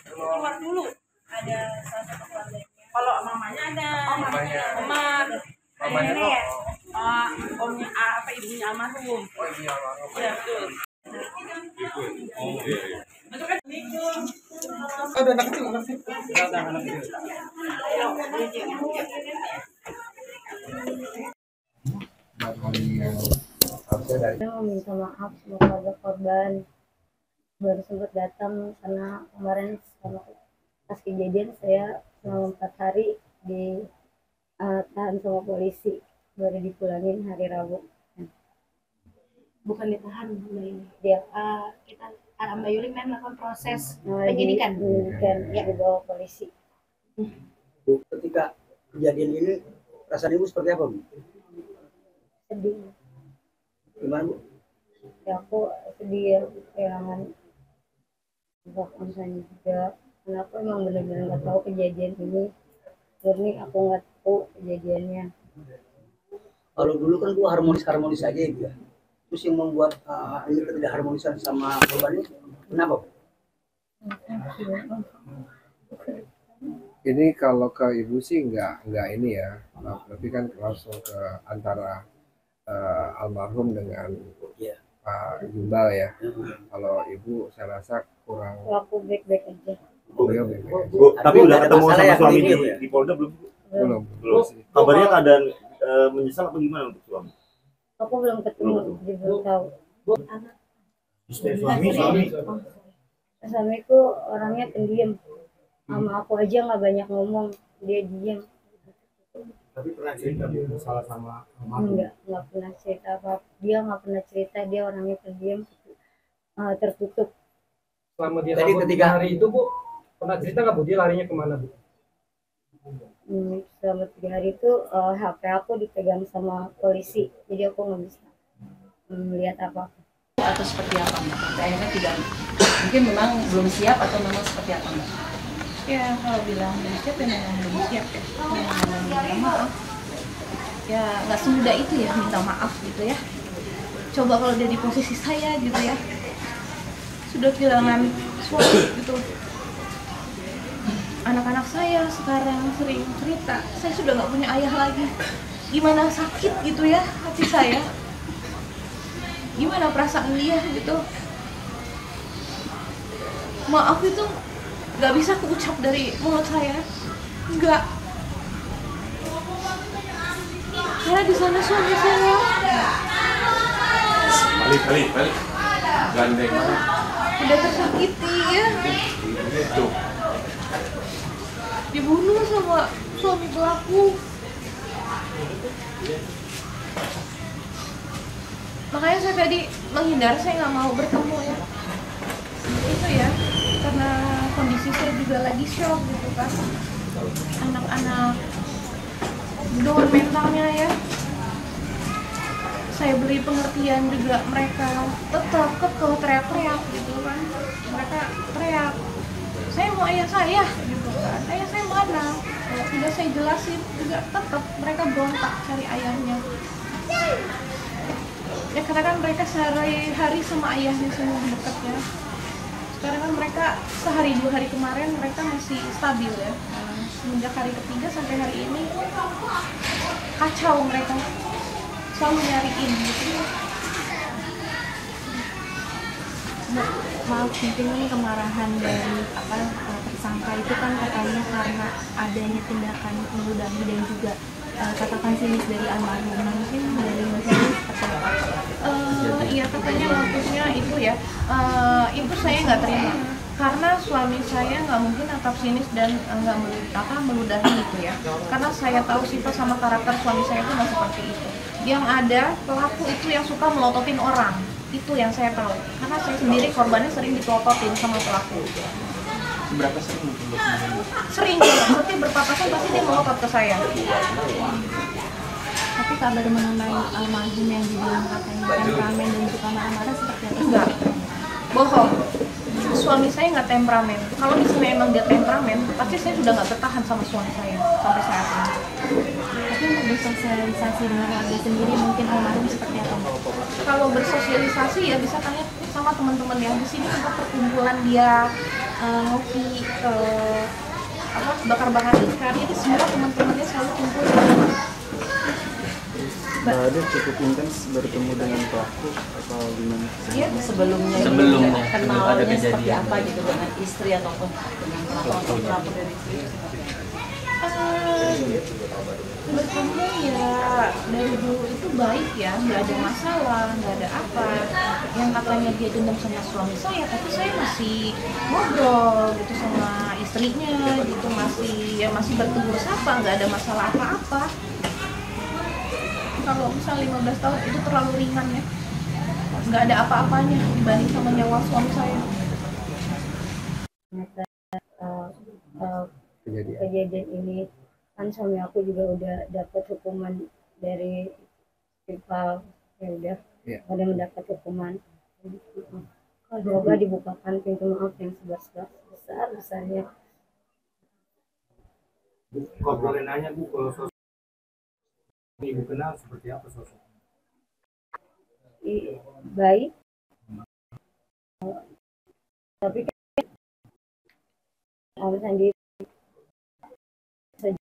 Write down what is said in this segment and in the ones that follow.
Keluar dulu. Ada salah satu keluarganya. Kalau mamanya ada. Oh, mamanya. Mamanya ya? Omnya apa ibunya almarhum. Oh, iya almarhum. Iya, betul. Oh, iya. Betul kan? Ada anak kecil, anak kecil. Ada anak kecil. Saya meminta maaf sama keluarga korban. Baru sempat datang karena kemarin pas kejadian saya selama 4 hari ditahan sama polisi, baru dipulangin hari Rabu. Bukan ditahan ini dia kita Mbak Yuli melakukan proses penyidikan ya dibawa polisi. Bu, ketika kejadian ini perasaan ibu seperti apa, Bu? Sedih. Gimana, Bu? Ya aku sedih ya, kehilangan bahkan saya juga, karena aku emang benar-benar nggak tahu kejadian ini, murni aku nggak tahu kejadiannya. Kalau dulu kan Bu harmonis aja ya. Terus yang membuat ini tidak harmonisan sama korbannya kenapa, Bu? Ini kalau ke ibu sih nggak ini ya, tapi kan langsung ke antara almarhum dengan Pak Gimbal ya. Kalau ibu saya rasa kurang. Aku baik-baik aja. Bu, tapi udah ketemu sama suaminya di Polda belum? Belum. Kabarnya keadaan menyesal atau gimana untuk suami? Aku belum ketemu, jadi belum tahu. Suamiku orangnya pendiam, sama aku aja nggak banyak ngomong, dia diam. Tapi pernah cerita masalah sama Nggak pernah cerita apa, dia nggak pernah cerita, dia orangnya pendiam, tertutup. selama dia kabur 3 hari itu, Bu, pernah cerita nggak, Bu, dia larinya kemana, Bu? Selama 3 hari itu HP aku dipegang sama polisi, jadi aku nggak bisa melihat apa. atau seperti apa Mbak? Sampai akhirnya tidak, mungkin memang belum siap atau memang seperti apa Mbak? Ya kalau bilang belum siap ya memang belum siap ya. Minta maaf. Ya nggak semudah itu ya minta maaf gitu ya. Coba kalau dia di posisi saya gitu ya, sudah kehilangan suami gitu. Anak-anak saya sekarang sering cerita, saya sudah nggak punya ayah lagi. Gimana sakit gitu ya hati saya. Gimana perasaan dia gitu. Maaf itu nggak bisa keucap dari mulut saya, nggak. Karena di sana suami saya Balik. Gandeng. udah tersakiti ya, dibunuh sama suami pelaku. Makanya saya tadi menghindar, saya nggak mau bertemu ya. Itu ya, karena kondisi saya juga lagi shock gitu kan. Anak-anak down mentalnya ya. Saya beri pengertian juga, mereka tetap kekeh teriak-teriak gitu kan. Mereka teriak, saya mau ayah saya gitu kan. Ayah saya mana? Tidak saya jelasin juga tetap mereka berontak cari ayahnya. Ya karena kan mereka sehari-hari sama ayahnya semua dekatnya. Sekarang kan mereka sehari 2 hari kemarin mereka masih stabil ya. Semenjak hari ketiga sampai hari ini kacau mereka, selalu nyariin gitu. Maaf, mungkin ini kemarahan dari tersangka itu kan katanya karena adanya tindakan meludahi dan juga katakan sinis dari almarhum. Mungkin dari Mas ini seperti apa? Iya katanya waktunya itu ya, itu saya nggak terima karena suami saya nggak mungkin atap sinis dan nggak meludahi itu ya, karena saya tahu sifat sama karakter suami saya itu nggak seperti itu. Yang ada pelaku itu yang suka melototin orang, itu yang saya tahu karena saya sendiri korbannya sering dipelototin sama pelaku. Seberapa sering? Sering, setiap berpapasan pasti dia melotot ke saya. Tapi kabar mengenai almarhum yang dibilang katanya temperamen dan suka marah-marah seperti apa? Enggak, bohong. Suami saya nggak temperamen. Kalau misalnya emang dia temperamen, pasti saya sudah nggak bertahan sama suami saya sampai saat ini. Tapi untuk bersosialisasi dengan warga sendiri mungkin almarhum seperti apa, Mbak? Kalau bersosialisasi ya bisa tanya sama teman-teman yang di sini tempat perkumpulan dia ngopi, bakar-bakar ikan, itu semua teman-temannya selalu kumpul. Mbak Ade cukup intens bertemu dengan pelaku atau gimana? Iya, Sebelumnya kenalnya seperti apa gitu dengan istri ataupun dengan pelaku dari istri? Sebetulnya ya dari dulu itu baik ya, nggak ada masalah, nggak ada apa. Yang katanya dia dendam sama suami saya, tapi saya masih ngobrol gitu sama istrinya gitu, masih bertegur sapa, nggak ada masalah apa-apa. Kalau misal 15 tahun itu terlalu ringan ya, nggak ada apa-apanya dibanding sama nyawa suami saya. Kejadian ini kan suami aku juga udah dapat hukuman dari Vival, ya udah ada mendapat hukuman. Semoga dibukakan pintu maaf yang sebesar-besarnya. Kalau boleh nanya Bu, kalau sosok Ibu kenal seperti apa sosok? Baik, tapi kan Om Sandi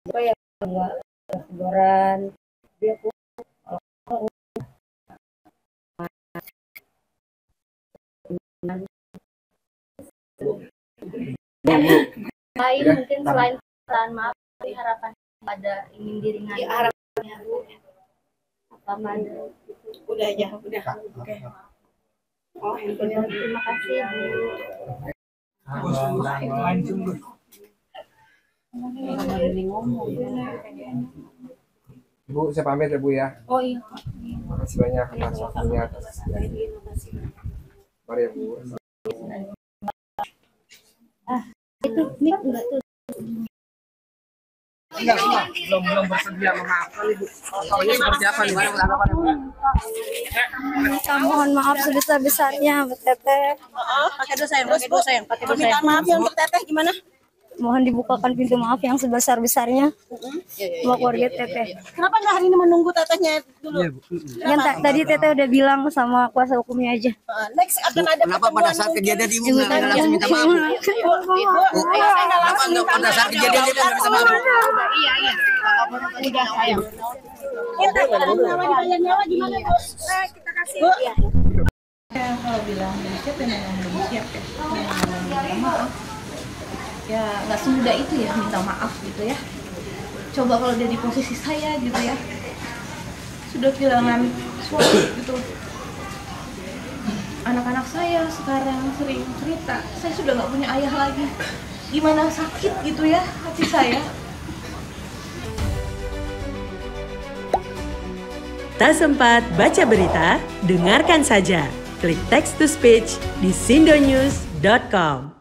apa ya, nggak teguran dia pun lain mungkin selain perasaan maaf, tapi harapan pada ingin diringankan. Ya, harapannya Bu apa mana? Udah aja, udah. Oke. Oh, terima kasih Bu. Bu, saya pamit ya Bu ya. Oh iya. Terima kasih banyak atas waktunya, atas mari ya Bu. Itu mic enggak tuh? Belum bersedia memaafkan Ibu. Pokoknya seperti apa nih? Mana tanggapan Ibu? Mohon maaf sebesar-besarnya buat Teteh. Pakai dosa yang. Permintaan maaf yang untuk Teteh gimana? Mohon dibukakan pintu maaf yang sebesar-besarnya buat keluarga Teteh. Kenapa nggak hari ini menunggu Tetehnya dulu? Yang tadi Teteh udah bilang sama kuasa hukumnya aja. Next akan ada Kenapa pada saat kejadian Ibu nggak langsung minta maaf? Kenapa nggak pada saat kejadian dia nggak bisa maaf? Iya. Udah sayang. Kita nyawa gimana Bos? Kita kasih. Ya, kalau bilang belum siap ya memang belum siap ya. Minta maaf. Ya nggak semudah itu ya minta maaf gitu ya. Coba kalau dia di posisi saya gitu ya, sudah kehilangan suami gitu. Anak-anak saya sekarang sering cerita, saya sudah nggak punya ayah lagi. Gimana sakit gitu ya hati saya. Tak sempat baca berita? Dengarkan saja. Klik text to speech di sindonews.com.